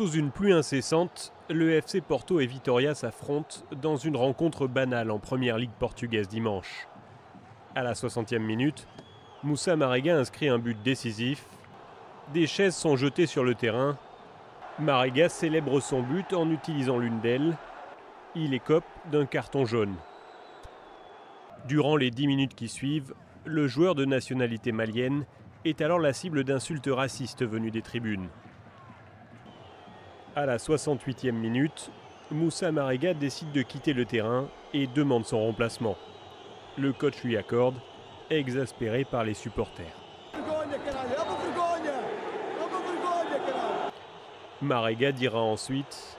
Sous une pluie incessante, le FC Porto et Vitória s'affrontent dans une rencontre banale en première ligue portugaise dimanche. À la 60e minute, Moussa Marega inscrit un but décisif. Des chaises sont jetées sur le terrain. Marega célèbre son but en utilisant l'une d'elles. Il écope d'un carton jaune. Durant les 10 minutes qui suivent, le joueur de nationalité malienne est alors la cible d'insultes racistes venues des tribunes. À la 68e minute, Moussa Marega décide de quitter le terrain et demande son remplacement. Le coach lui accorde, exaspéré par les supporters. Marega dira ensuite: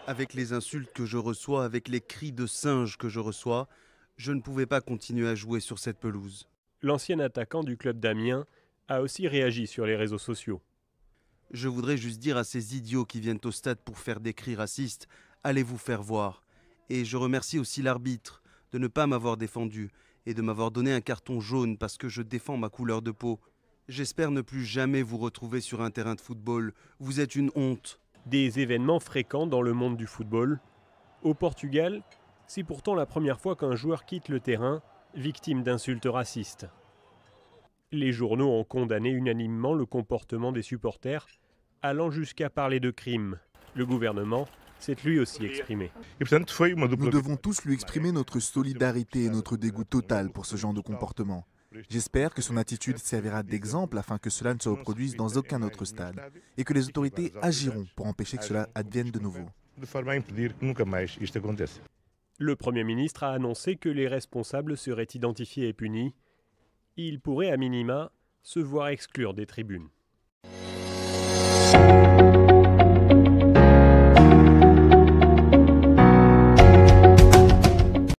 avec les insultes que je reçois, avec les cris de singe que je reçois, je ne pouvais pas continuer à jouer sur cette pelouse. L'ancien attaquant du club d'Amiens a aussi réagi sur les réseaux sociaux. Je voudrais juste dire à ces idiots qui viennent au stade pour faire des cris racistes, allez vous faire voir. Et je remercie aussi l'arbitre de ne pas m'avoir défendu et de m'avoir donné un carton jaune parce que je défends ma couleur de peau. J'espère ne plus jamais vous retrouver sur un terrain de football. Vous êtes une honte. Des événements fréquents dans le monde du football. Au Portugal, c'est pourtant la première fois qu'un joueur quitte le terrain, victime d'insultes racistes. Les journaux ont condamné unanimement le comportement des supporters, allant jusqu'à parler de crime. Le gouvernement s'est lui aussi exprimé. Nous devons tous lui exprimer notre solidarité et notre dégoût total pour ce genre de comportement. J'espère que son attitude servira d'exemple afin que cela ne se reproduise dans aucun autre stade et que les autorités agiront pour empêcher que cela advienne de nouveau. Le Premier ministre a annoncé que les responsables seraient identifiés et punis. Il pourrait à minima se voir exclure des tribunes.